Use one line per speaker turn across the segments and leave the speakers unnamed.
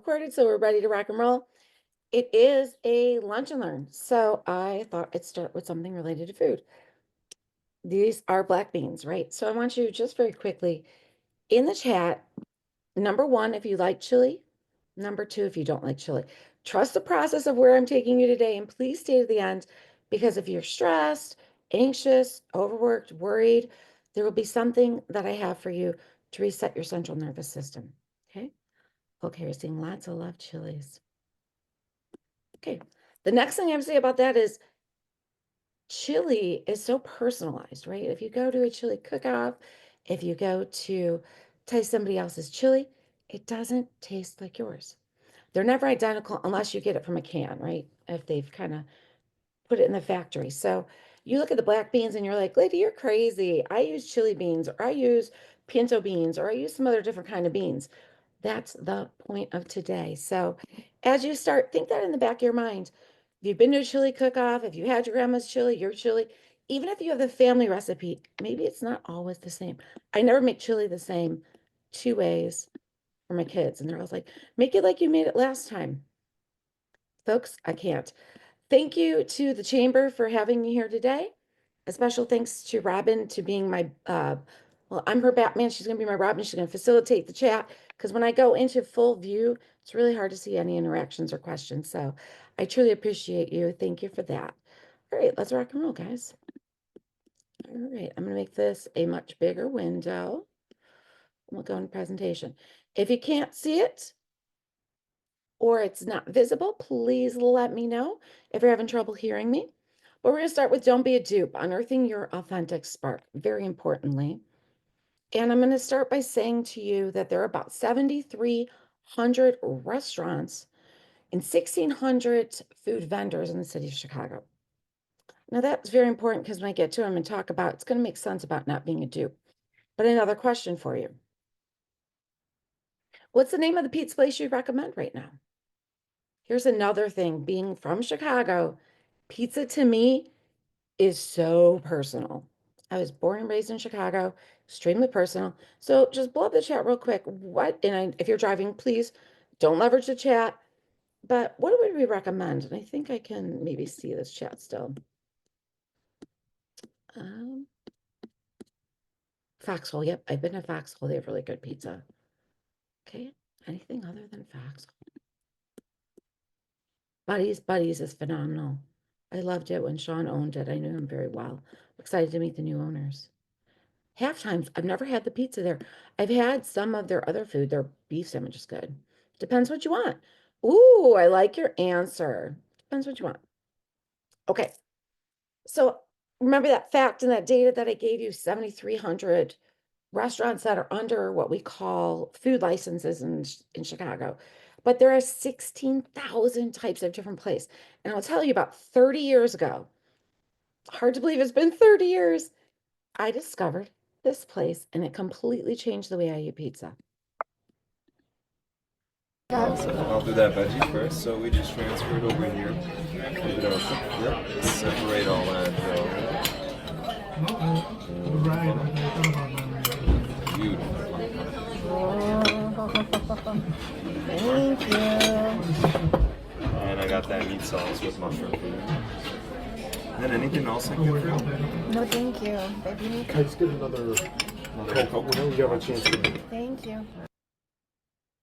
Recorded, so we're ready to rock and roll. It is a lunch and learn, so I thought I'd start with something related to food. These are black beans, right? So I want you just very quickly in the chat, number one, if you like chili, number two, if you don't like chili. Trust the process of where I'm taking you today, and please stay to the end because if you're stressed, anxious, overworked, worried, there will be something that I have for you to reset your central nervous system. Okay? Okay, we're seeing lots of love chilies. Okay. The next thing I have to say about that is chili is so personalized, right? If you go to a chili cook-off, if you go to taste somebody else's chili, it doesn't taste like yours. They're never identical unless you get it from a can, right? If they've kind of put it in the factory. So you look at the black beans and you're like, lady, you're crazy. I use chili beans, or I use pinto beans, or I use some other different kind of beans. That's the point of today. So as you start, think that in the back of your mind. If you've been to a chili cook-off, if you had your grandma's chili, your chili, even if you have the family recipe, maybe it's not always the same. I never make chili the same two ways for my kids. And they're always like, make it like you made it last time. Folks, I can't. Thank you to the chamber for having me here today. A special thanks to Robin to being my, well, I'm her Batman. She's going to be my Robin. She's going to facilitate the chat because when I go into full view, it's really hard to see any interactions or questions. So I truly appreciate you. Thank you for that. All right, let's rock and roll, guys. All right, I'm going to make this a much bigger window. We'll go into presentation. If you can't see it, or it's not visible, please let me know if you're having trouble hearing me. But we're going to start with don't be a dupe, unearthing your authentic spark, very importantly. And I'm going to start by saying to you that there are about 7,300 restaurants and 1,600 food vendors in the city of Chicago. Now that's very important because when I get to them and talk about, it's going to make sense about not being a dupe. But another question for you. What's the name of the pizza place you recommend right now? Here's another thing, being from Chicago, pizza to me is so personal. I was born and raised in Chicago, extremely personal. So just blow up the chat real quick. If you're driving, please don't leverage the chat. But what would we recommend? And I think I can maybe see this chat still. Um, Foxhole. Yep, I've been to Foxhole. They have really good pizza. Okay, anything other than Foxhole? Buddies is phenomenal. I loved it when Sean owned it. I knew him very well. Excited to meet the new owners. Half times, I've never had the pizza there. I've had some of their other food. Their beef sandwich is good. Depends what you want. Ooh, I like your answer. Depends what you want. Okay. So remember that fact and that data that I gave you, 7,300 restaurants that are under what we call food licenses in Chicago. But there are 16,000 types of different places. And I'll tell you about 30 years ago, hard to believe it's been 30 years, I discovered this place and it completely changed the way I eat pizza.
I'll do that veggie first, so we just transfer it over here. Leave it open. Yep. Separate all that Beautiful.
Thank you.
And I got that meat sauce with mushroom for you. And then anything else I can get for you?
No, thank you. Baby.
Can I just get another Coke whenever you have a chance to?
Thank you.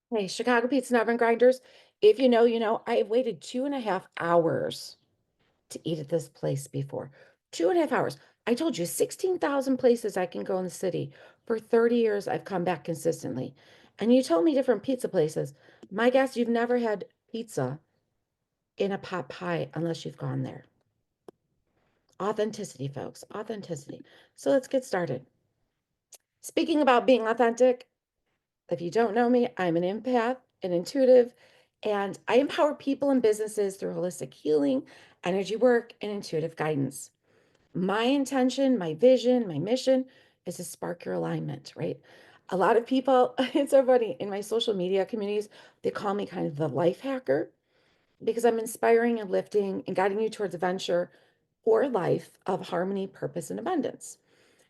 Hey, Chicago Pizza and Oven Grinders. If you know, you know, I have waited 2.5 hours to eat at this place before. 2.5 hours. I told you 16,000 places I can go in the city. For 30 years, I've come back consistently. And you told me different pizza places. My guess, you've never had pizza in a pot pie unless you've gone there. Authenticity, folks, authenticity. So let's get started. Speaking about being authentic, if you don't know me, I'm an empath, an intuitive, and I empower people and businesses through holistic healing, energy work, and intuitive guidance. My intention, my vision, my mission is to spark your alignment, right? A lot of people, it's so funny, in my social media communities, they call me kind of the life hacker because I'm inspiring and lifting and guiding you towards a venture or life of harmony, purpose, and abundance.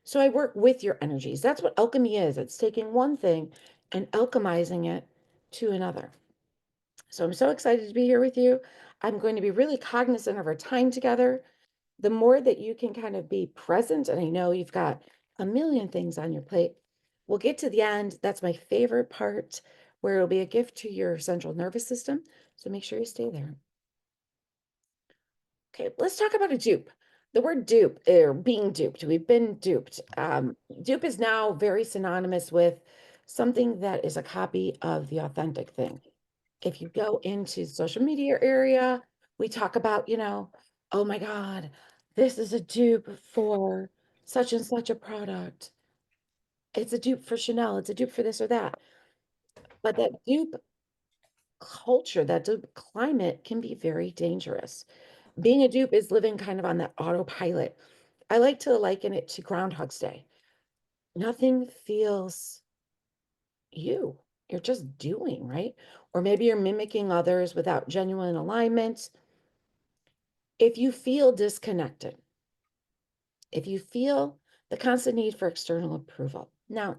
So I work with your energies. That's what alchemy is. It's taking one thing and alchemizing it to another. So I'm so excited to be here with you. I'm going to be really cognizant of our time together. The more that you can kind of be present, and I know you've got a million things on your plate, we'll get to the end. That's my favorite part, where it'll be a gift to your central nervous system. So make sure you stay there. Okay, let's talk about a dupe. The word dupe, or being duped. We've been duped. Dupe is now very synonymous with something that is a copy of the authentic thing. If you go into the social media area, we talk about, oh my God, this is a dupe for such and such a product. It's a dupe for Chanel. It's a dupe for this or that. But that dupe culture, that dupe climate can be very dangerous. Being a dupe is living kind of on that autopilot. I like to liken it to Groundhog's Day. Nothing feels you. You're just doing, right? Or maybe you're mimicking others without genuine alignment. If you feel disconnected, if you feel the constant need for external approval, now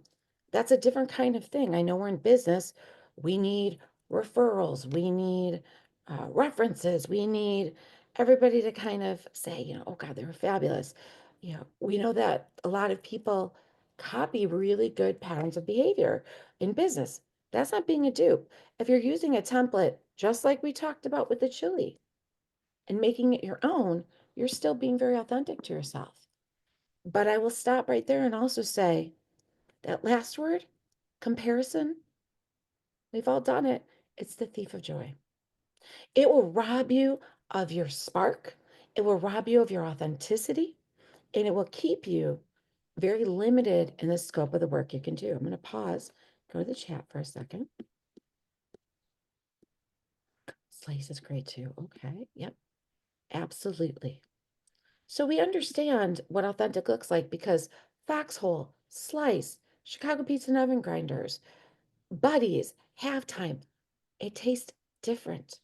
that's a different kind of thing. I know we're in business. We need referrals, we need references, we need everybody to kind of say, oh God, they were fabulous. We know that a lot of people copy really good patterns of behavior in business. That's not being a dupe. If you're using a template, just like we talked about with the chili, and making it your own, you're still being very authentic to yourself. But I will stop right there and also say that last word, comparison, we've all done it. It's the thief of joy. It will rob you of your spark, it will rob you of your authenticity, and it will keep you very limited in the scope of the work you can do. I'm going to pause, go to the chat for a second. Slice is great too. Okay. Yep. Absolutely. So we understand what authentic looks like because Foxhole, Slice, Chicago Pizza and Oven Grinders, Buddies, Halftime, it tastes different.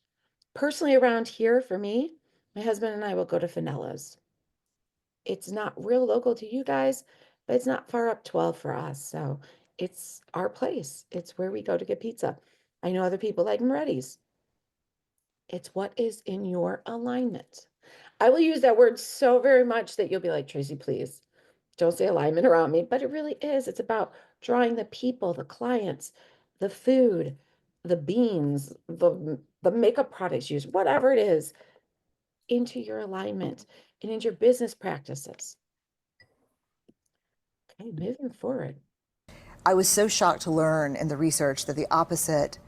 Personally, around here for me, my husband and I will go to Fanella's. It's not real local to you guys, but it's not far up 12 for us. So it's our place. It's where we go to get pizza. I know other people like Moretti's. It's what is in your alignment. I will use that word so very much that you'll be like, Tracy, please don't say alignment around me. But it really is. It's about drawing the people, the clients, the food, the beans, the makeup products used, whatever it is, into your alignment and into your business practices. Okay, moving forward.
I was so shocked to learn in the research that the opposite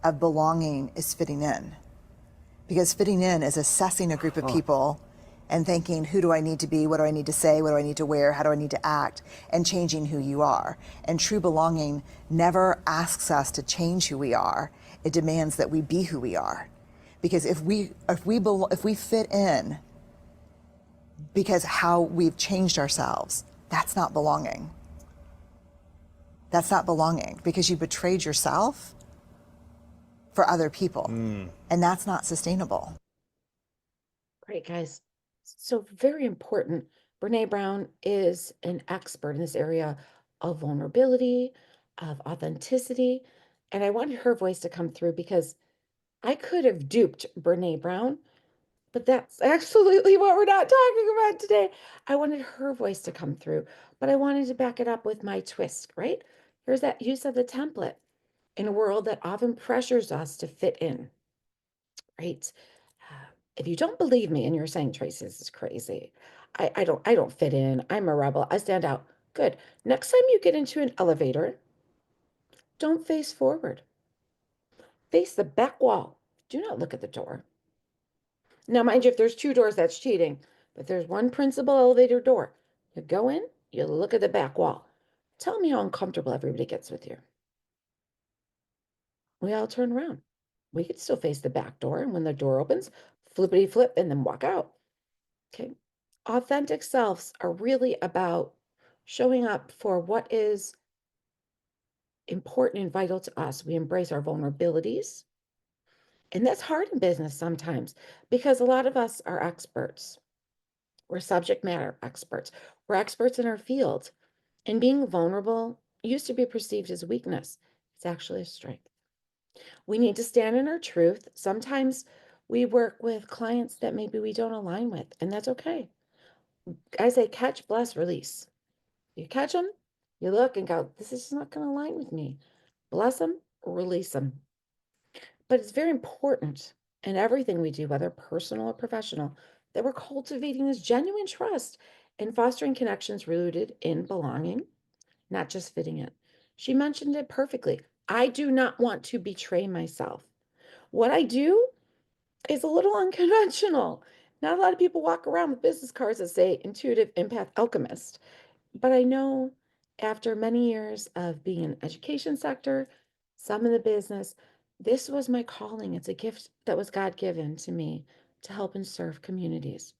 of belonging is fitting in. Because fitting in is assessing a group of people and thinking, who do I need to be? What do I need to say? What do I need to wear? How do I need to act? And changing who you are. And true belonging never asks us to change who we are. It demands that we be who we are. Because if we fit in because how we've changed ourselves, that's not belonging. That's not belonging, because you betrayed yourself for other people. And that's not sustainable.
Great, guys. So very important. Brene Brown is an expert in this area of vulnerability, of authenticity. And I wanted her voice to come through because I could have duped Brene Brown, but that's absolutely what we're not talking about today. I wanted her voice to come through, but I wanted to back it up with my twist, right? Here's that use of the template in a world that often pressures us to fit in, right? If you don't believe me and you're saying, Tracy, this is crazy. I don't fit in. I'm a rebel. I stand out. Good. Next time you get into an elevator, don't face forward. Face the back wall. Do not look at the door. Now, mind you, if there's two doors, that's cheating. But there's one principal elevator door. You go in, you look at the back wall. Tell me how uncomfortable everybody gets with you. We all turn around. We could still face the back door, and when the door opens, flippity flip and then walk out. Okay. Authentic selves are really about showing up for what is important and vital to us. We embrace our vulnerabilities. And that's hard in business sometimes because a lot of us are experts. We're subject matter experts. We're experts in our field. And being vulnerable used to be perceived as weakness. It's actually a strength. We need to stand in our truth. Sometimes we work with clients that maybe we don't align with, and that's okay. I say catch, bless, release. You catch them, you look and go, this is just not going to align with me. Bless them, release them. But it's very important in everything we do, whether personal or professional, that we're cultivating this genuine trust and fostering connections rooted in belonging, not just fitting in. She mentioned it perfectly. I do not want to betray myself. What I do is a little unconventional. Not a lot of people walk around with business cards that say intuitive empath alchemist. But I know after many years of being in the education sector, some in the business, this was my calling. It's a gift that was God given to me to help and serve communities.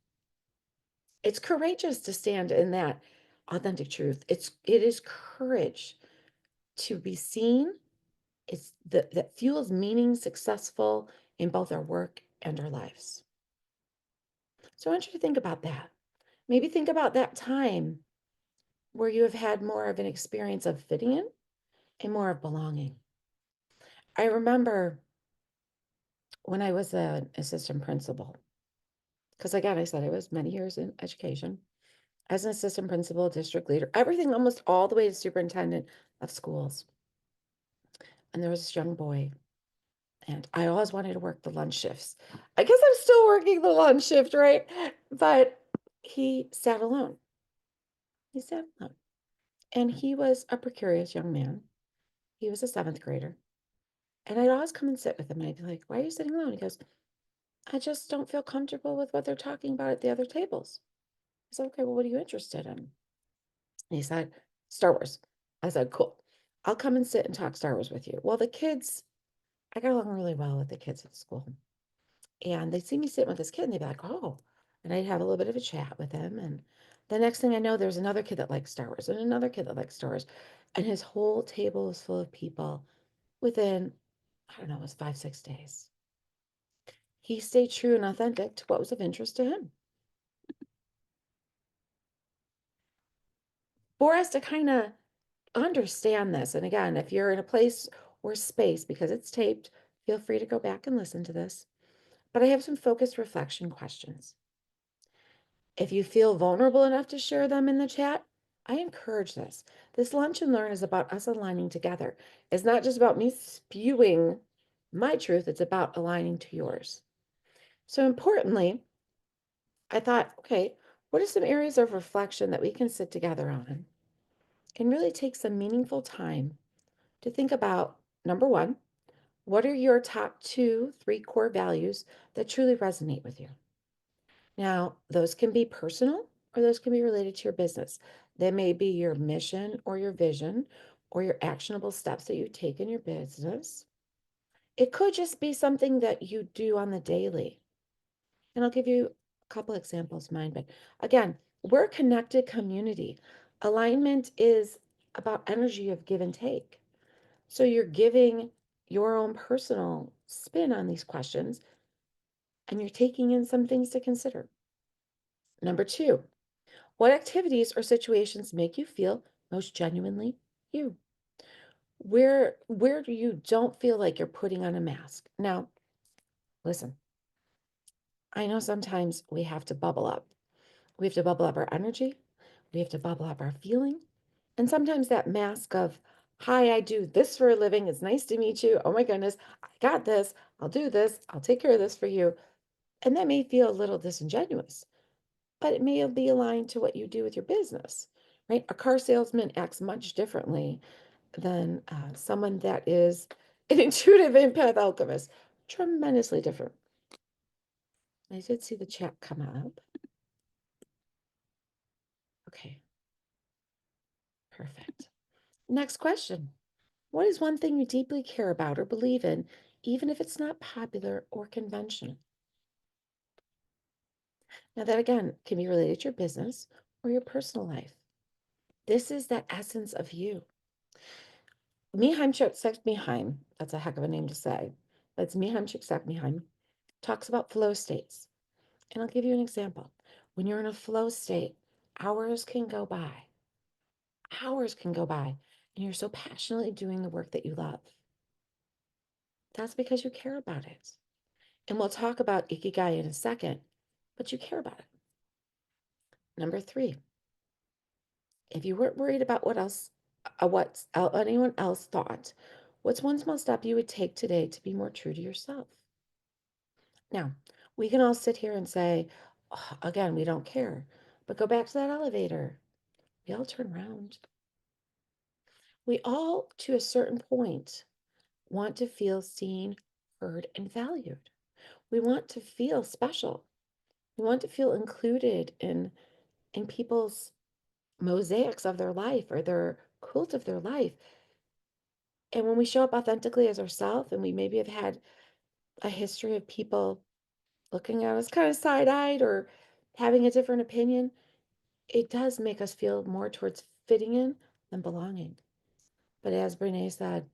It's courageous to stand in that authentic truth. It is courage to be seen. It's that fuels meaning successful in both our work and our lives. So I want you to think about that. Maybe think about that time where you have had more of an experience of fitting in and more of belonging. I remember when I was an assistant principal, because again, I said I was many years in education as an assistant principal, district leader, everything almost all the way to superintendent of schools. And there was this young boy, and I always wanted to work the lunch shifts. I guess I'm still working the lunch shift, right? But he sat alone. He sat alone. And he was a precarious young man. He was a seventh grader. And I'd always come and sit with him, and I'd be like, why are you sitting alone? He goes, I just don't feel comfortable with what they're talking about at the other tables. I said, okay, well, what are you interested in? And he said, Star Wars. I said, cool. I'll come and sit and talk Star Wars with you. Well, the kids, I got along really well with the kids at school. And they'd see me sitting with this kid and they'd be like, oh. And I'd have a little bit of a chat with him. And the next thing I know, there's another kid that likes Star Wars and another kid that likes Star Wars. And his whole table was full of people within, I don't know, it was 5, 6 days. He stayed true and authentic to what was of interest to him. For us to kind of understand this, and again, if you're in a place or space, because it's taped, feel free to go back and listen to this. But I have some focused reflection questions. If you feel vulnerable enough to share them in the chat, I encourage this. This Lunch and Learn is about us aligning together. It's not just about me spewing my truth, it's about aligning to yours. So importantly, I thought, okay, what are some areas of reflection that we can sit together on and really take some meaningful time to think about? Number one, what are your top 2, 3 core values that truly resonate with you? Now, those can be personal or those can be related to your business. They may be your mission or your vision or your actionable steps that you take in your business. It could just be something that you do on the daily. And I'll give you a couple examples of mine. But again, we're a connected community. Alignment is about energy of give and take. So you're giving your own personal spin on these questions and you're taking in some things to consider. Number 2, what activities or situations make you feel most genuinely you? Where do you don't feel like you're putting on a mask? Now, listen, I know sometimes we have to bubble up. We have to bubble up our energy. We have to bubble up our feeling. And sometimes that mask of, hi, I do this for a living. It's nice to meet you. Oh my goodness, I got this. I'll do this. I'll take care of this for you. And that may feel a little disingenuous, but it may be aligned to what you do with your business, right? A car salesman acts much differently than someone that is an intuitive empath alchemist. Tremendously different. I did see the chat come up. Okay, perfect. Next question. What is one thing you deeply care about or believe in, even if it's not popular or conventional? Now, that again can be related to your business or your personal life. This is the essence of you. Mihaim Csikszentmihalyi, that's a heck of a name to say, but it's Mihaim Csikszentmihalyi, talks about flow states. And I'll give you an example. When you're in a flow state, hours can go by. Hours can go by, and you're so passionately doing the work that you love. That's because you care about it. And we'll talk about Ikigai in a second, but you care about it. Number 3, if you weren't worried about what anyone else thought, what's one small step you would take today to be more true to yourself? Now, we can all sit here and say, "Oh, again, we don't care," but go back to that elevator. We all turn around. We all, to a certain point, want to feel seen, heard, and valued. We want to feel special. We want to feel included in people's mosaics of their life or their quilt of their life. And when we show up authentically as ourselves, and we maybe have had a history of people looking at us kind of side-eyed or having a different opinion, it does make us feel more towards fitting in than belonging. But as Brene said,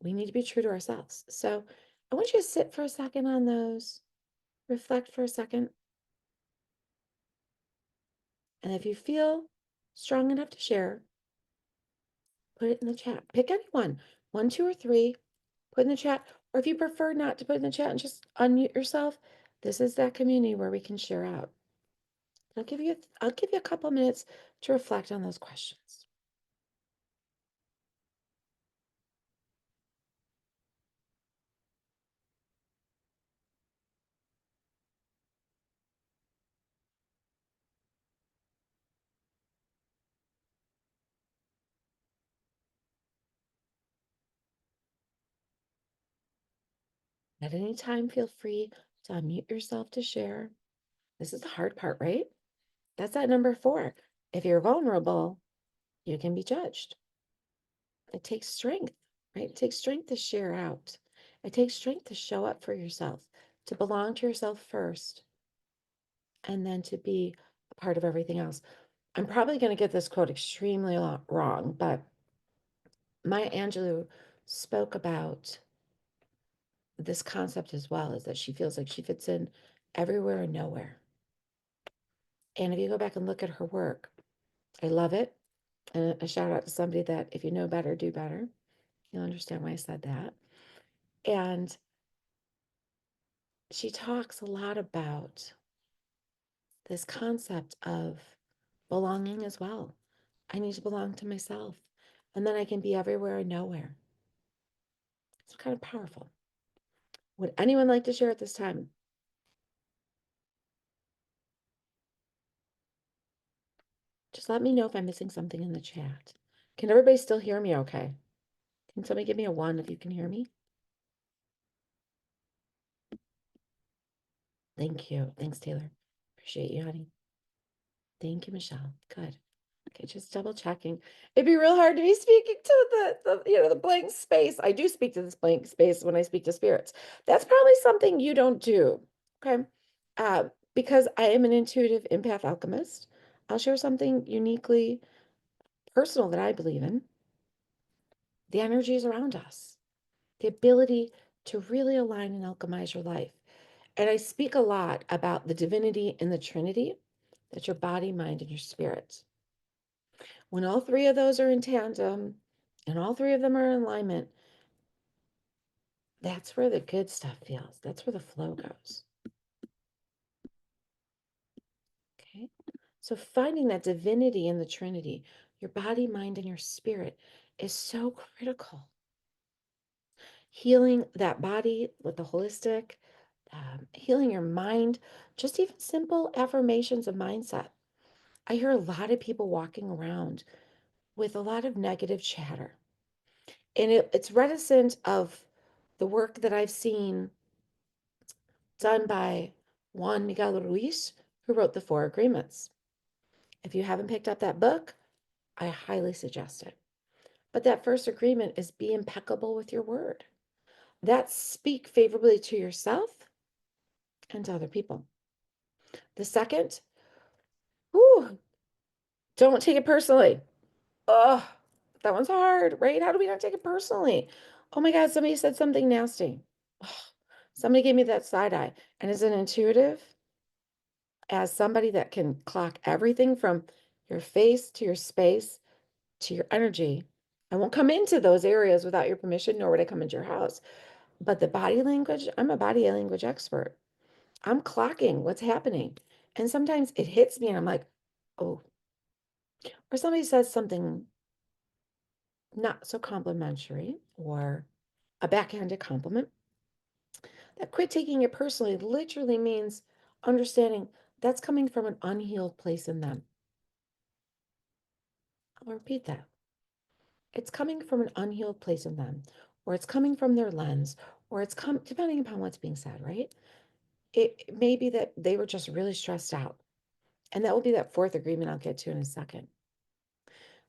we need to be true to ourselves. So I want you to sit for a second on those, reflect for a second. And if you feel strong enough to share, put it in the chat. Pick anyone, 1, 2, or 3, put in the chat. Or if you prefer not to put in the chat and just unmute yourself, this is that community where we can share out. I'll give you a couple minutes to reflect on those questions. At any time, feel free to unmute yourself to share. This is the hard part, right? That's at number 4. If you're vulnerable, you can be judged. It takes strength, right? It takes strength to share out. It takes strength to show up for yourself, to belong to yourself first, and then to be a part of everything else. I'm probably going to get this quote extremely wrong, but Maya Angelou spoke about this concept as well, is that she feels like she fits in everywhere and nowhere. And if you go back and look at her work, I love it. And a shout out to somebody that if you know better, do better. You'll understand why I said that. And she talks a lot about this concept of belonging as well. I need to belong to myself, and then I can be everywhere and nowhere. It's kind of powerful. Would anyone like to share at this time? Just let me know if I'm missing something in the chat. Can everybody still hear me okay? Can somebody give me a 1 if you can hear me? Thank you. Thanks, Taylor. Appreciate you, honey. Thank you, Michelle. Good. Okay, just double checking. It'd be real hard to be speaking to the blank space. I do speak to this blank space when I speak to spirits. That's probably something you don't do. Okay. Because I am an intuitive empath alchemist, I'll share something uniquely personal that I believe in. The energy is around us, the ability to really align and alchemize your life. And I speak a lot about the divinity in the Trinity, that's your body, mind, and your spirit. When all 3 of those are in tandem and all 3 of them are in alignment, that's where the good stuff feels. That's where the flow goes. Okay. So finding that divinity in the Trinity, your body, mind, and your spirit is so critical. Healing that body with the holistic, healing your mind, just even simple affirmations of mindset. I hear a lot of people walking around with a lot of negative chatter. And it's reticent of the work that I've seen done by Juan Miguel Ruiz, who wrote the 4 Agreements. If you haven't picked up that book, I highly suggest it. But that first agreement is be impeccable with your word. That's speak favorably to yourself and to other people. The second, don't take it personally. Oh, that one's hard, right? How do we not take it personally? Oh my God, somebody said something nasty. Oh, somebody gave me that side eye. And as an intuitive, as somebody that can clock everything from your face to your space to your energy, I won't come into those areas without your permission, nor would I come into your house. But the body language, I'm a body language expert. I'm clocking what's happening. And sometimes it hits me and I'm like, oh, or somebody says something not so complimentary or a backhanded compliment. That quit taking it personally literally means understanding that's coming from an unhealed place in them. I'll repeat that. It's coming from an unhealed place in them, or it's coming from their lens, or it's come depending upon what's being said, right? It may be that they were just really stressed out. And that will be that fourth agreement I'll get to in a second.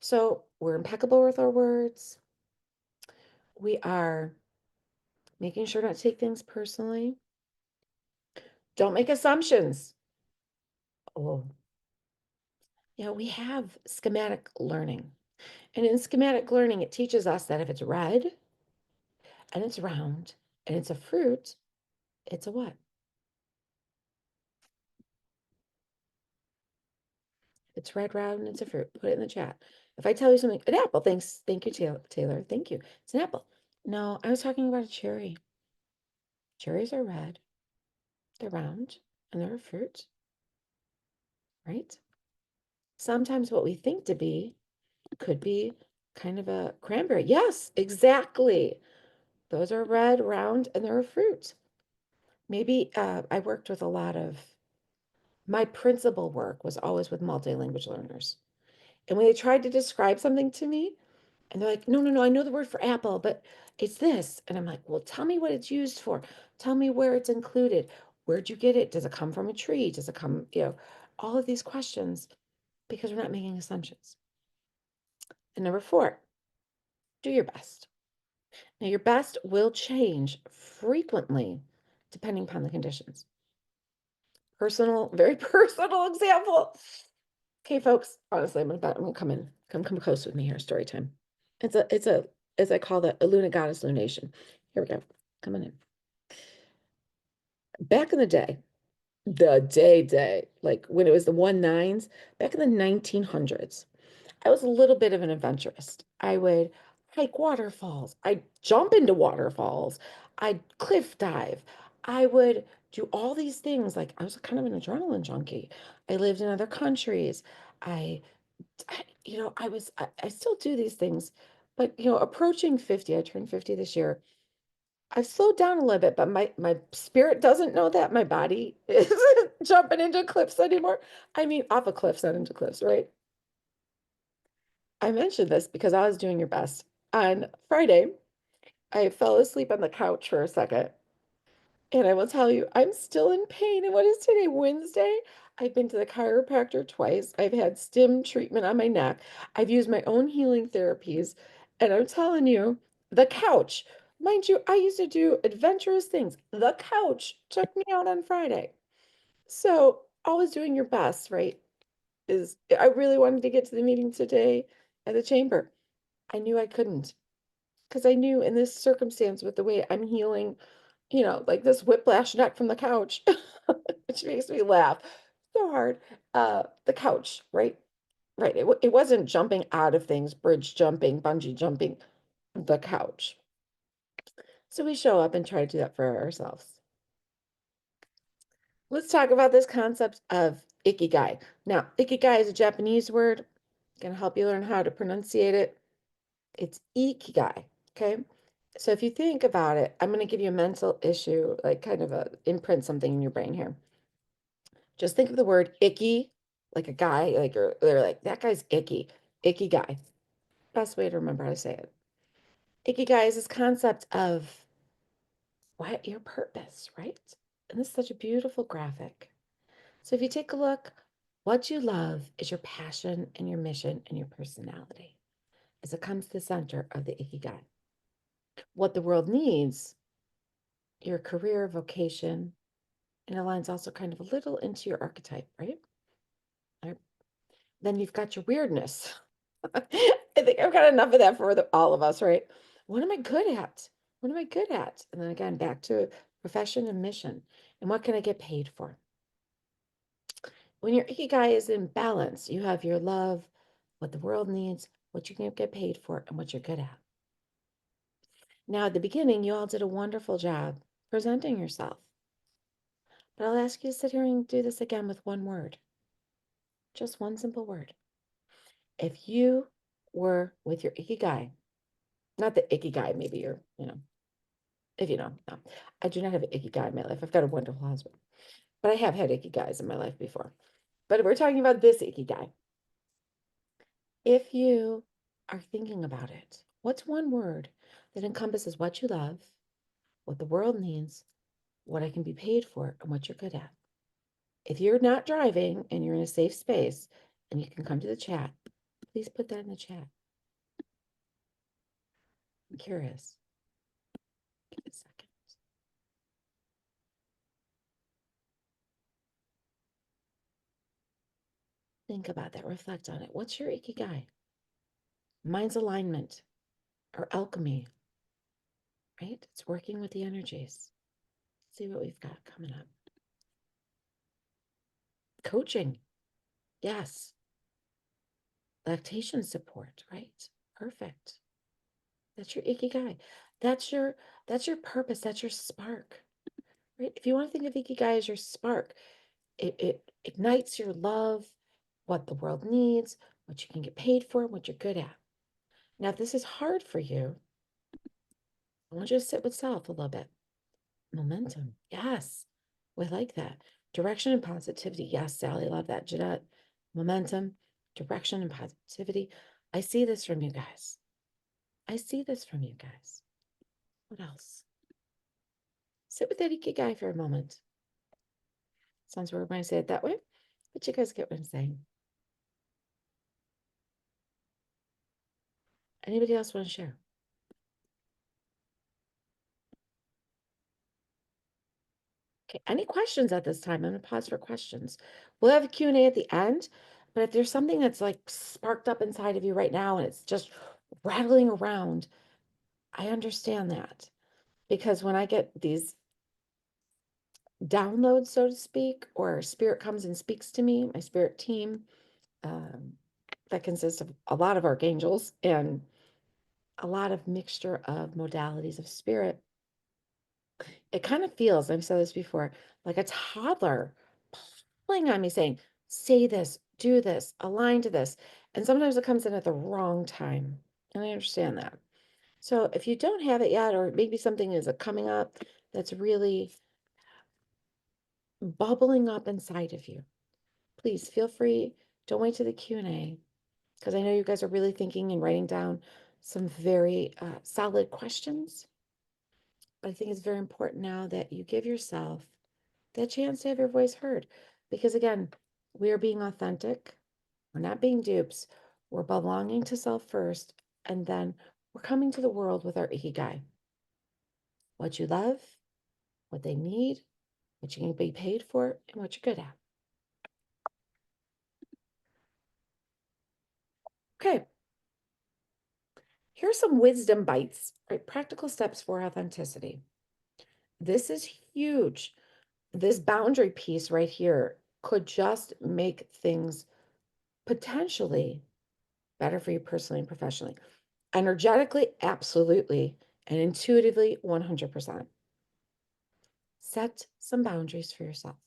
So we're impeccable with our words. We are making sure not to take things personally. Don't make assumptions. Oh, we have schematic learning. And in schematic learning, it teaches us that if it's red and it's round and it's a fruit, it's a what? It's red, round, and it's a fruit. Put it in the chat. If I tell you something, an apple, thanks. Thank you, Taylor. Thank you. It's an apple. No, I was talking about a cherry. Cherries are red, they're round, and they're a fruit, right? Sometimes what we think to be could be kind of a cranberry. Yes, exactly. Those are red, round, and they're a fruit. Maybe I worked with a lot of, my principal work was always with multi-language learners. And when they tried to describe something to me, and they're like, no, no, no, I know the word for apple, but it's this. And I'm like, well, tell me what it's used for. Tell me where it's included. Where'd you get it? Does it come from a tree? Does it come, all of these questions, because we're not making assumptions. And number 4, do your best. Now, your best will change frequently depending upon the conditions. Personal, very personal example. Okay, folks, honestly, I'm gonna come close with me here, story time. It's a, as I call that, a Luna Goddess lunation. Here we go. Coming in. Back in the day, like when it was the 19s, back in the 1900s, I was a little bit of an adventurist. I would hike waterfalls. I'd jump into waterfalls. I'd cliff dive. I would do all these things. Like I was kind of an adrenaline junkie. I lived in other countries. I, I still do these things, but approaching 50, I turned 50 this year. I've slowed down a little bit, but my spirit doesn't know that my body isn't jumping into cliffs anymore. I mean, off of cliffs, not into cliffs, right? I mentioned this because I was doing your best. On Friday, I fell asleep on the couch for a second. And I will tell you, I'm still in pain. And what is today, Wednesday? I've been to the chiropractor twice. I've had stim treatment on my neck. I've used my own healing therapies. And I'm telling you, the couch, mind you, I used to do adventurous things. The couch took me out on Friday. So, always doing your best, right? I really wanted to get to the meeting today at the chamber. I knew I couldn't because I knew in this circumstance with the way I'm healing, like this whiplash neck from the couch, which makes me laugh so hard. The couch, right? Right. It wasn't jumping out of things, bridge jumping, bungee jumping, the couch. So we show up and try to do that for ourselves. Let's talk about this concept of ikigai. Now, ikigai is a Japanese word. Going to help you learn how to pronunciate it. It's ikigai, okay? So if you think about it, I'm going to give you a mental issue, like kind of imprint something in your brain here. Just think of the word icky, like a guy, like they're like, that guy's icky, icky guy. Best way to remember how to say it. Ikigai is this concept of what your purpose, right? And this is such a beautiful graphic. So if you take a look, what you love is your passion and your mission and your personality as it comes to the center of the ikigai. What the world needs, your career, vocation, and aligns also kind of a little into your archetype, right? All right. Then you've got your weirdness. I think I've got enough of that for all of us, right? What am I good at? What am I good at? And then again, back to profession and mission. And what can I get paid for? When your ikigai is in balance, you have your love, what the world needs, what you can get paid for, and what you're good at. Now, at the beginning, you all did a wonderful job presenting yourself. But I'll ask you to sit here and do this again with one word. Just one simple word. If you were with your ikigai, not the ikigai, maybe you're, if you know, no. I do not have an ikigai in my life. I've got a wonderful husband. But I have had ikigais in my life before. But we're talking about this ikigai. If you are thinking about it, what's one word that encompasses what you love, what the world needs, what I can be paid for, and what you're good at? If you're not driving and you're in a safe space and you can come to the chat, please put that in the chat. I'm curious. Give it a second. Think about that. Reflect on it. What's your ikigai? Mine's alignment or alchemy, right? It's working with the energies. Let's see what we've got coming up. Coaching. Yes. Lactation support, right? Perfect. That's your ikigai. That's your purpose. That's your spark, right? If you want to think of ikigai as your spark, it ignites your love, what the world needs, what you can get paid for, what you're good at. Now, if this is hard for you, I want you to sit with self a little bit. Momentum. Yes. We like that. Direction and positivity. Yes, Sally, love that. Jeanette. Momentum, direction, and positivity. I see this from you guys. I see this from you guys. What else? Sit with that ikigai for a moment. Sounds weird when I say it that way, but you guys get what I'm saying. Anybody else want to share? Okay, any questions at this time? I'm going to pause for questions. We'll have a Q&A at the end, but if there's something that's like sparked up inside of you right now and it's just rattling around, I understand that. Because when I get these downloads, so to speak, or spirit comes and speaks to me, my spirit team, that consists of a lot of archangels and a lot of mixture of modalities of spirit. It kind of feels, I've said this before, like a toddler pulling on me saying, say this, do this, align to this. And sometimes it comes in at the wrong time. And I understand that. So if you don't have it yet, or maybe something is coming up that's really bubbling up inside of you, please feel free. Don't wait to the Q&A, because I know you guys are really thinking and writing down some very solid questions. But I think it's very important now that you give yourself that chance to have your voice heard. Because again, we are being authentic. We're not being dupes. We're belonging to self first. And then we're coming to the world with our ikigai. What you love, what they need, what you can be paid for, and what you're good at. Okay. Here's some wisdom bites, right? Practical steps for authenticity. This is huge. This boundary piece right here could just make things potentially better for you personally and professionally. Energetically, absolutely. And intuitively, 100%. Set some boundaries for yourself.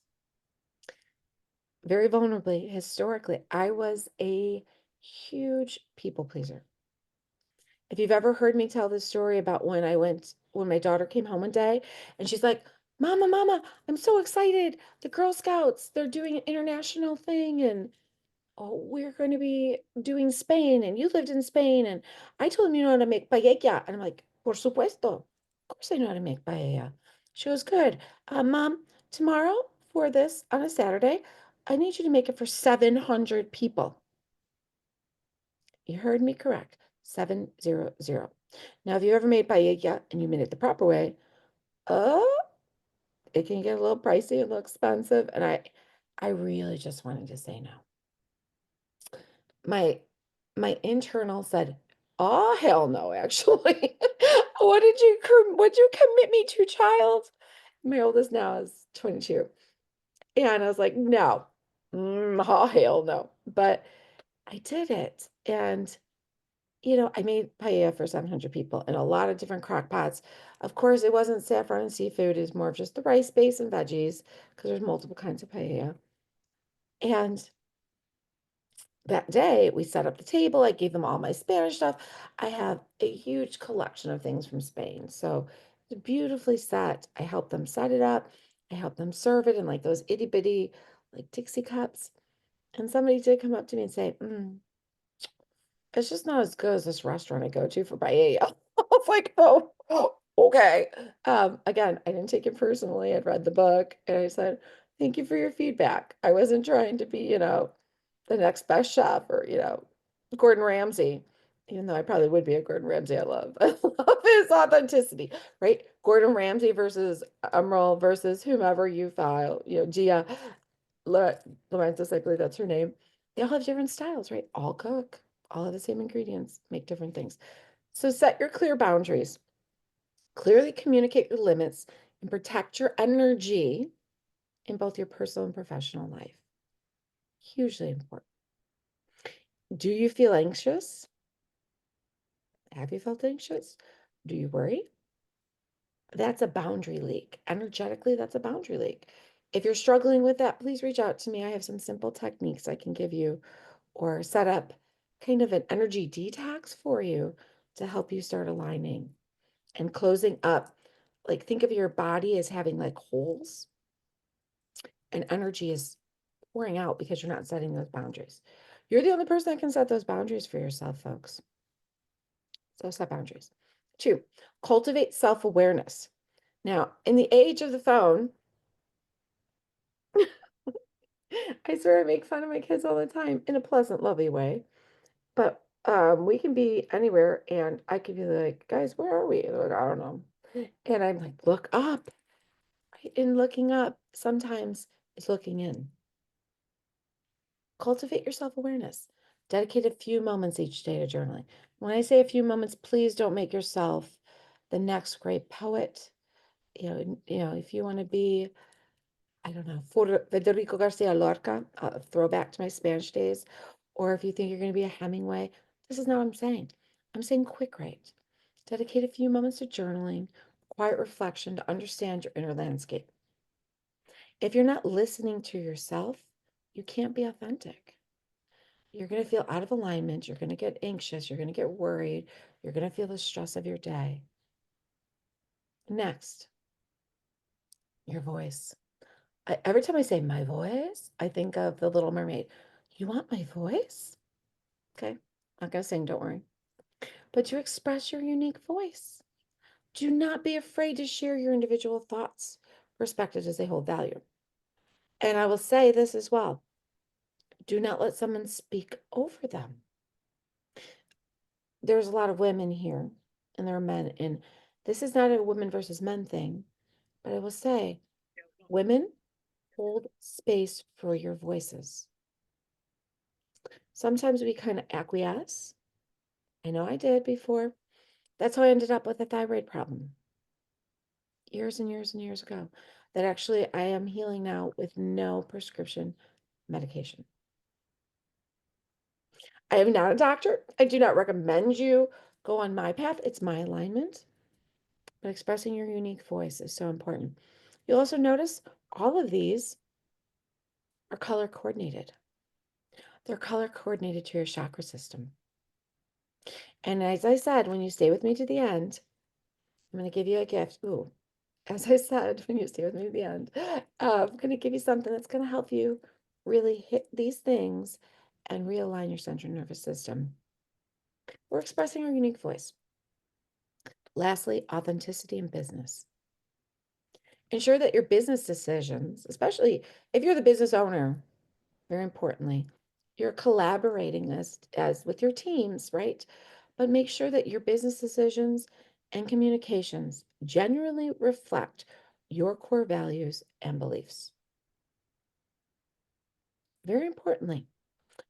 Very vulnerably, historically, I was a huge people pleaser. If you've ever heard me tell this story about when my daughter came home one day and she's like, Mama, I'm so excited. The Girl Scouts, they're doing an international thing and oh, we're going to be doing Spain and you lived in Spain. And I told him you know how to make paella. And I'm like, por supuesto. Of course I know how to make paella. She goes, good. Mom, tomorrow for this on a Saturday, I need you to make it for 700 people. You heard me correct. 700. Now, if you ever made paella and you made it the proper way, it can get a little pricey, a little expensive. And I really just wanted to say no. My internal said, oh, hell no, actually. What'd you commit me to, child? My oldest now is 22. And I was like, no, oh, hell no. But I did it. And I made paella for 700 people in a lot of different crock pots. Of course, it wasn't saffron and seafood. It's more of just the rice base and veggies because there's multiple kinds of paella. And that day, we set up the table. I gave them all my Spanish stuff. I have a huge collection of things from Spain. So it's beautifully set. I helped them set it up. I helped them serve it in like those itty bitty, like Dixie cups. And somebody did come up to me and say, it's just not as good as this restaurant I go to for paella. I was like, oh, okay. Again, I didn't take it personally. I'd read the book and I said, thank you for your feedback. I wasn't trying to be, the next best chef or, Gordon Ramsay, even though I probably would be a Gordon Ramsay. I love his authenticity, right? Gordon Ramsay versus Emerald versus whomever you file, Gia Laurentis, I believe that's her name. They all have different styles, right? All cook, all have the same ingredients, make different things. So set your clear boundaries, clearly communicate your limits, and protect your energy in both your personal and professional life. Hugely important. Do you feel anxious? Have you felt anxious? Do you worry? That's a boundary leak. Energetically, that's a boundary leak. If you're struggling with that, please reach out to me. I have some simple techniques I can give you or set up kind of an energy detox for you to help you start aligning and closing up. Like think of your body as having like holes and energy is pouring out because you're not setting those boundaries. You're the only person that can set those boundaries for yourself, folks. So set boundaries. 2, cultivate self-awareness. Now, in the age of the phone, I sort of make fun of my kids all the time in a pleasant, lovely way. But we can be anywhere and I could be like, guys, where are we? And they're like, I don't know. And I'm like, look up. Right? And looking up sometimes is looking in. Cultivate your self-awareness. Dedicate a few moments each day to journaling. When I say a few moments, please don't make yourself the next great poet. If you want to be, I don't know, Federico Garcia Lorca, throwback to my Spanish days, or if you think you're going to be a Hemingway, this is not what I'm saying. I'm saying quick write. Dedicate a few moments to journaling, quiet reflection to understand your inner landscape. If you're not listening to yourself, you can't be authentic. You're going to feel out of alignment. You're going to get anxious. You're going to get worried. You're going to feel the stress of your day. Next, your voice. Every time I say my voice, I think of the Little Mermaid. You want my voice? Okay, not going to sing, don't worry. But to express your unique voice. Do not be afraid to share your individual thoughts, perspectives as they hold value. And I will say this as well. Do not let someone speak over them. There's a lot of women here, and there are men, and this is not a women versus men thing, but I will say, women, hold space for your voices. Sometimes we kind of acquiesce. I know I did before. That's how I ended up with a thyroid problem years and years and years ago. That actually I am healing now with no prescription medication. I am not a doctor. I do not recommend you go on my path. It's my alignment. But expressing your unique voice is so important. You'll also notice all of these are color coordinated. They're color coordinated to your chakra system. And as I said, when you stay with me to the end, I'm going to give you a gift. Ooh, as I said, when you stay with me to the end, I'm going to give you something that's going to help you really hit these things and realign your central nervous system. We're expressing our unique voice. Lastly, authenticity in business. Ensure that your business decisions, especially if you're the business owner, very importantly, you're collaborating as with your teams, right? But make sure that your business decisions and communications genuinely reflect your core values and beliefs. Very importantly.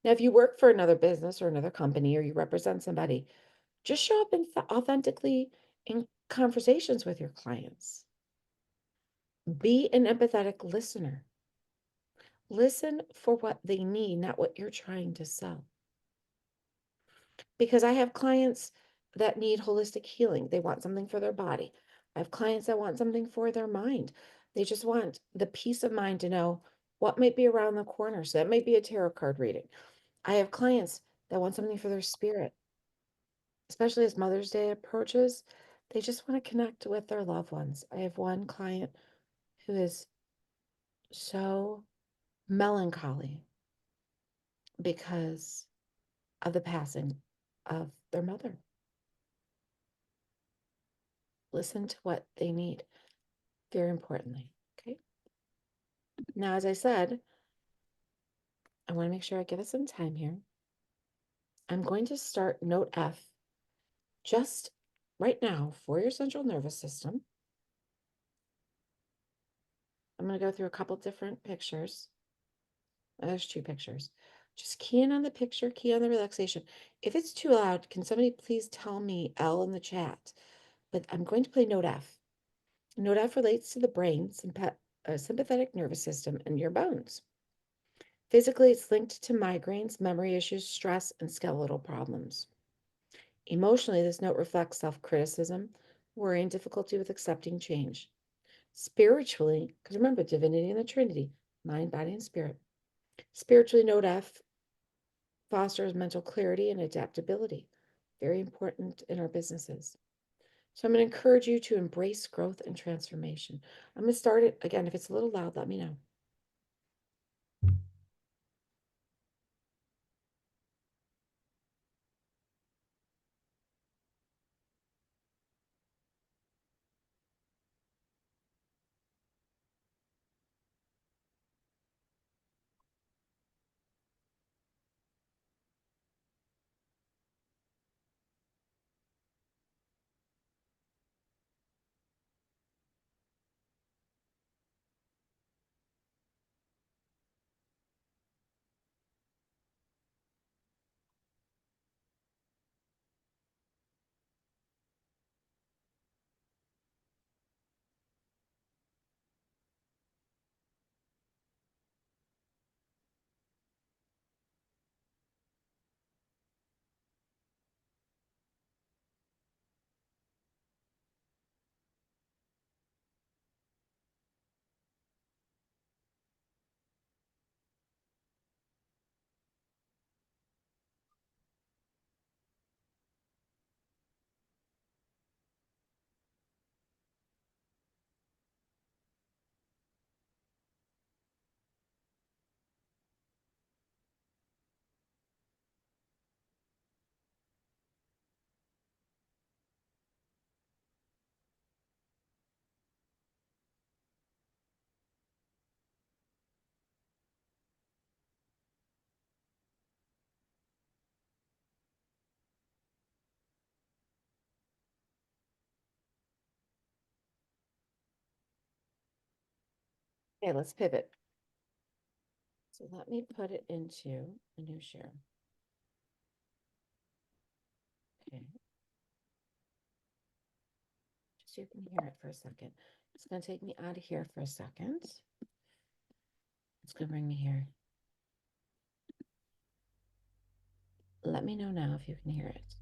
Now, if you work for another business or another company or you represent somebody, just show up authentically in conversations with your clients. Be an empathetic listener. Listen for what they need, not what you're trying to sell. Because I have clients that need holistic healing. They want something for their body. I have clients that want something for their mind. They just want the peace of mind to know what might be around the corner. So that might be a tarot card reading. I have clients that want something for their spirit, especially as Mother's Day approaches. They just want to connect with their loved ones. I have one client who is so melancholy because of the passing of their mother. Listen to what they need, very importantly. Okay. Now, as I said, I want to make sure I give it some time here. I'm going to start note F just right now for your central nervous system. I'm going to go through a couple different pictures. There's 2 pictures. Just key in on the picture, key on the relaxation. If it's too loud, can somebody please tell me L in the chat? But I'm going to play note F. Note F relates to the brain, sympathetic nervous system, and your bones. Physically, it's linked to migraines, memory issues, stress, and skeletal problems. Emotionally, this note reflects self-criticism, worry, and difficulty with accepting change. Spiritually, because remember, divinity and the Trinity, mind, body, and spirit. Spiritually, note F fosters mental clarity and adaptability. Very important in our businesses. So I'm going to encourage you to embrace growth and transformation. I'm going to start it again. If it's a little loud, let me know. Okay, let's pivot. So let me put it into a new share. Okay. Just so you can hear it for a second. It's going to take me out of here for a second. It's going to bring me here. Let me know now if you can hear it.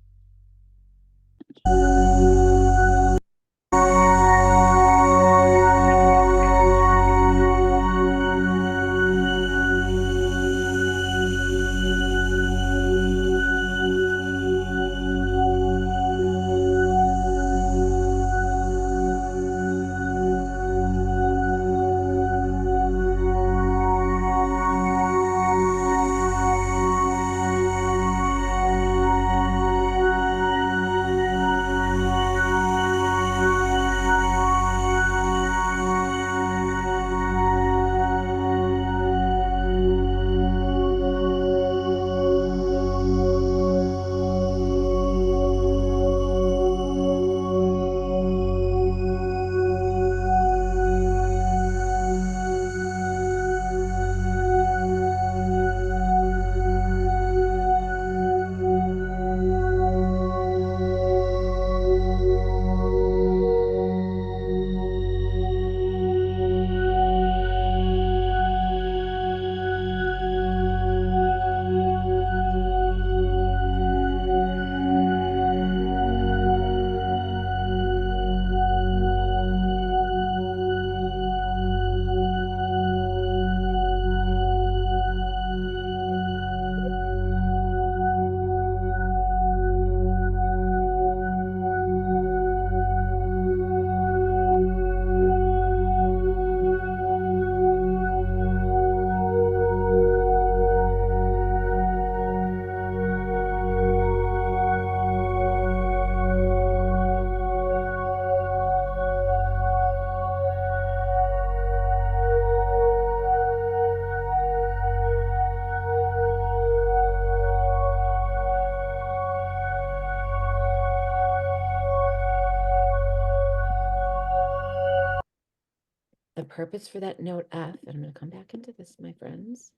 purpose for that note F, and I'm going to come back into this, my friends.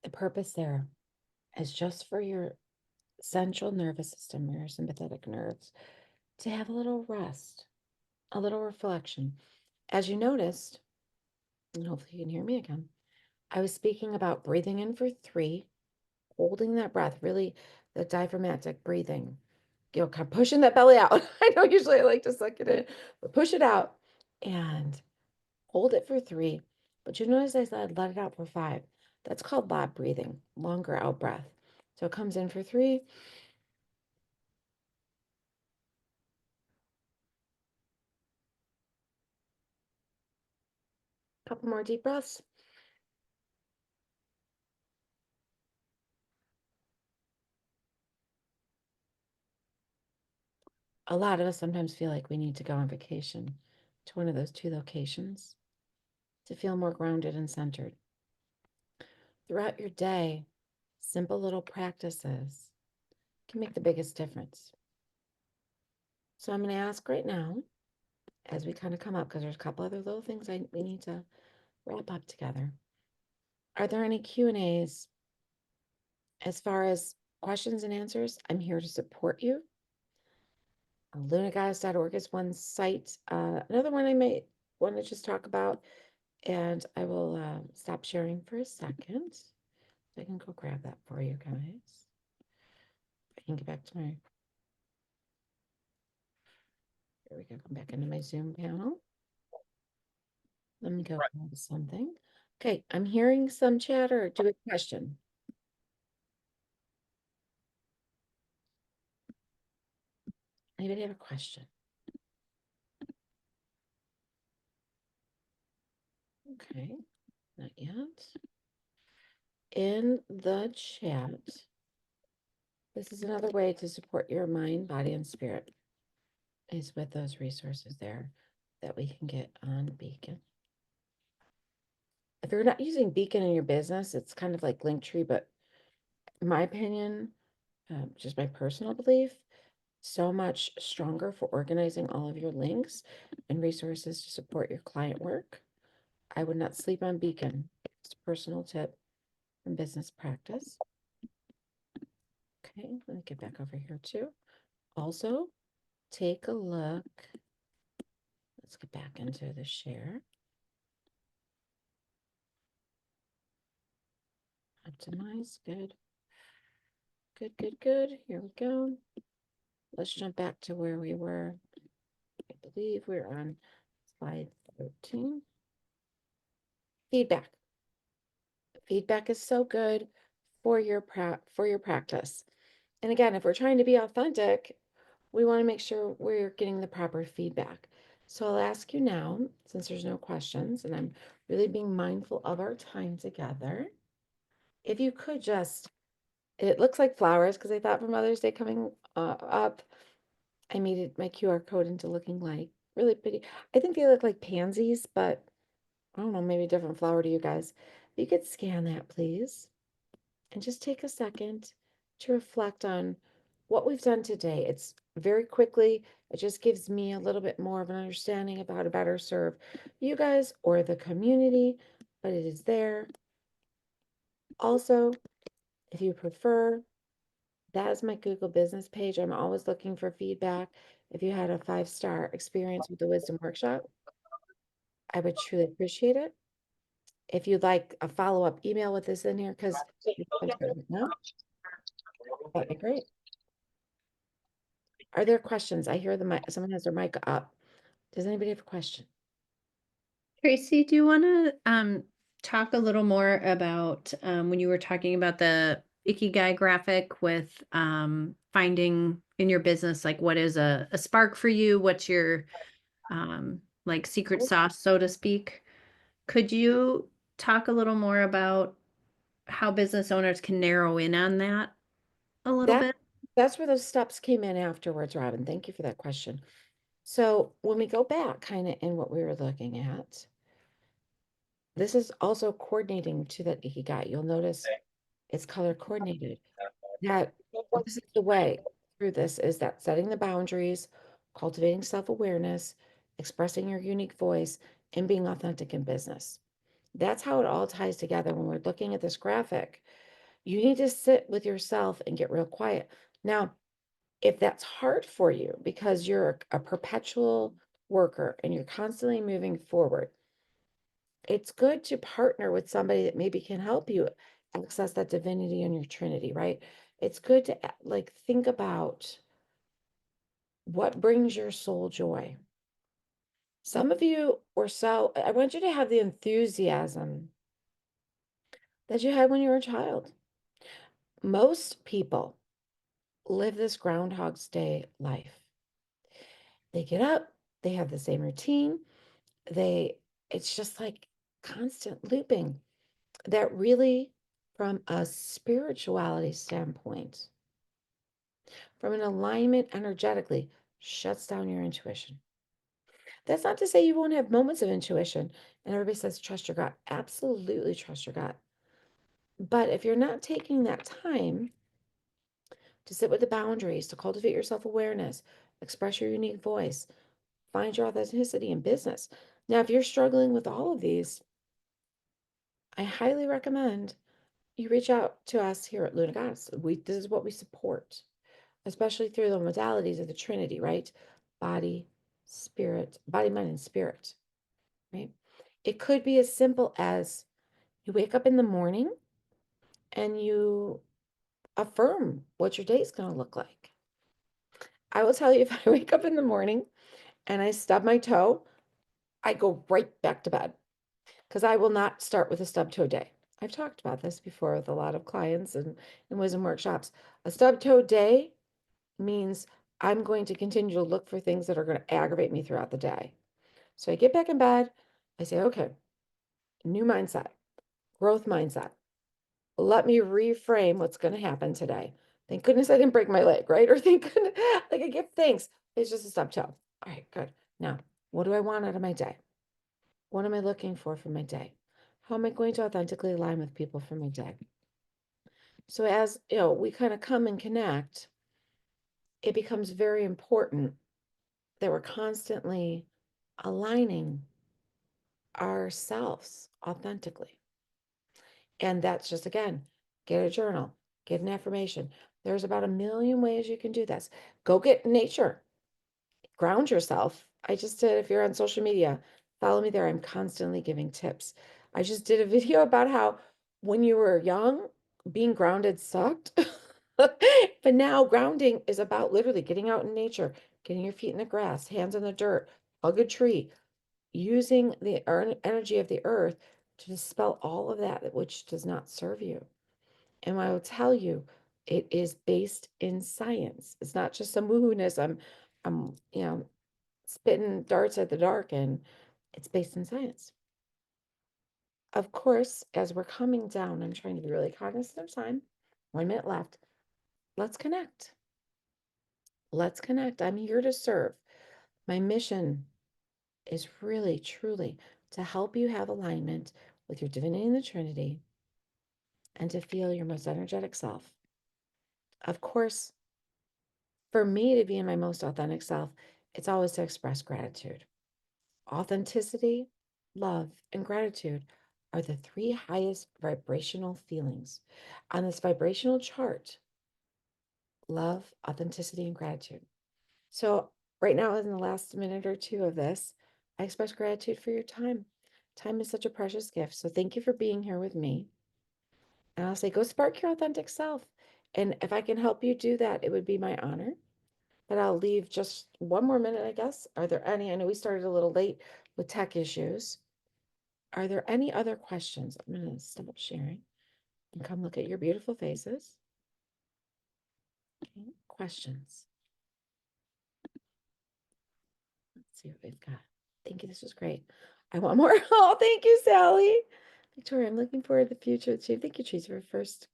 The purpose there is just for your central nervous system, your sympathetic nerves, to have a little rest, a little reflection. As you noticed, and hopefully you can hear me again, I was speaking about breathing in for 3, holding that breath, really the diaphragmatic breathing, kind of pushing that belly out. I know usually I like to suck it in, but push it out and hold it for 3. But you notice I said let it out for 5. That's called lap breathing, longer out breath. So it comes in for 3. Couple more deep breaths. A lot of us sometimes feel like we need to go on vacation to one of those 2 locations to feel more grounded and centered. Throughout your day, simple little practices can make the biggest difference. So I'm going to ask right now, as we kind of come up, because there's a couple other little things we need to wrap up together. Are there any Q&As as far as questions and answers? I'm here to support you. Lunagoddess.org is one site. Another one I may want to just talk about, and I will stop sharing for a second. I can go grab that for you guys. I can get back to my, here we go, come back into my Zoom panel. Let me go grab something. Okay, I'm hearing some chatter. Do a question. Anybody have a question? Okay, not yet. In the chat, this is another way to support your mind, body, and spirit, is with those resources there that we can get on Beacon. If you're not using Beacon in your business, it's kind of like Linktree, but in my opinion, just my personal belief, so much stronger for organizing all of your links and resources to support your client work. I would not sleep on Beacon. It's a personal tip from business practice. Okay, let me get back over here too. Also, take a look. Let's get back into the share. Optimize, good. Good, good, good. Here we go. Let's jump back to where we were. I believe we're on slide 13. Feedback. Feedback is so good for your practice. And again, if we're trying to be authentic, we want to make sure we're getting the proper feedback. So I'll ask you now, since there's no questions, and I'm really being mindful of our time together, if you could just, it looks like flowers because I thought for Mother's Day coming up, I made it my QR code into looking like really pretty. I think they look like pansies, but I don't know, maybe a different flower to you guys. If you could scan that, please, and just take a second to reflect on what we've done today. It's very quickly, it just gives me a little bit more of an understanding of how to better serve you guys or the community, but it is there. Also, if you prefer, that is my Google business page. I'm always looking for feedback. If you had a 5-star experience with the Wisdom Workshop, I would truly appreciate it. If you'd like a follow-up email with this in here, because no, that'd be great. Are there questions? I hear the mic. Someone has their mic up. Does anybody have a question?
Tracy, do you want to talk a little more about when you were talking about the Ikigai graphic with finding in your business, like what is a spark for you? What's your like secret sauce, so to speak? Could you talk a little more about how business owners can narrow in on that a little bit?
That's where those steps came in afterwards, Robin. Thank you for that question. So when we go back kind of in what we were looking at, this is also coordinating to that Ikigai. You'll notice it's color coordinated. That this is the way through this is that setting the boundaries, cultivating self-awareness, expressing your unique voice, and being authentic in business. That's how it all ties together when we're looking at this graphic. You need to sit with yourself and get real quiet. Now, if that's hard for you because you're a perpetual worker and you're constantly moving forward, it's good to partner with somebody that maybe can help you access that divinity in your trinity, right? It's good to like think about what brings your soul joy. Some of you or so, I want you to have the enthusiasm that you had when you were a child. Most people live this Groundhog's Day life. They get up, they have the same routine, it's just like constant looping that really, from a spirituality standpoint, from an alignment energetically, shuts down your intuition. That's not to say you won't have moments of intuition. And everybody says, trust your gut. Absolutely trust your gut. But if you're not taking that time to sit with the boundaries, to cultivate your self awareness, express your unique voice, find your authenticity in business. Now, if you're struggling with all of these, I highly recommend you reach out to us here at Luna Goddess. This is what we support, especially through the modalities of the Trinity, right? Body, spirit, body, mind, and spirit, right? It could be as simple as you wake up in the morning and you affirm what your day is going to look like. I will tell you, if I wake up in the morning and I stub my toe, I go right back to bed because I will not start with a stub toe day. I've talked about this before with a lot of clients and in wisdom workshops. A stub toe day means I'm going to continue to look for things that are going to aggravate me throughout the day. So I get back in bed. I say, okay, new mindset, growth mindset. Let me reframe what's going to happen today. Thank goodness I didn't break my leg, right? Or thank goodness, like I give thanks. It's just a stub toe. All right, good. Now, what do I want out of my day? What am I looking for from my day? How am I going to authentically align with people for my day? So as you know, we kind of come and connect, it becomes very important that we're constantly aligning ourselves authentically. And that's just, again, get a journal, get an affirmation. There's about 1,000,000 ways you can do this. Go get nature, ground yourself. I just did, if you're on social media, follow me there. I'm constantly giving tips. I just did a video about how when you were young, being grounded sucked. But now grounding is about literally getting out in nature, getting your feet in the grass, hands in the dirt, hug a tree, using the energy of the earth to dispel all of that which does not serve you. And I will tell you, it is based in science. It's not just some woo-hoo-ness. I'm, spitting darts at the dark, and it's based in science. Of course, as we're coming down, I'm trying to be really cognizant of time. 1 minute left. Let's connect. Let's connect. I'm here to serve. My mission is really, truly to help you have alignment with your divinity in the Trinity and to feel your most energetic self. Of course, for me to be in my most authentic self, it's always to express gratitude. Authenticity, love, and gratitude are the 3 highest vibrational feelings on this vibrational chart: love, authenticity, and gratitude. So, right now, in the last minute or two of this, I express gratitude for your time. Time is such a precious gift. So, thank you for being here with me. And I'll say, go spark your authentic self. And if I can help you do that, it would be my honor. But I'll leave just 1 more minute, I guess. Are there any? I know we started a little late with tech issues. Are there any other questions? I'm going to stop sharing and come look at your beautiful faces. Okay, questions? Let's see what we've got. Thank you. This was great. I want more. Oh, thank you, Sally. Victoria, I'm looking forward to the future too. Thank you, Tracy, for first.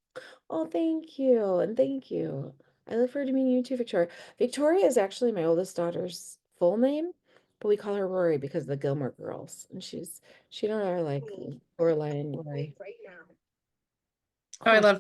Oh, thank you. And thank you. I look forward to meeting you too, Victoria. Victoria is actually my oldest daughter's full name, but we call her Rory because of the Gilmore Girls. And she and I are like Lorelai and Rory.
Oh, I love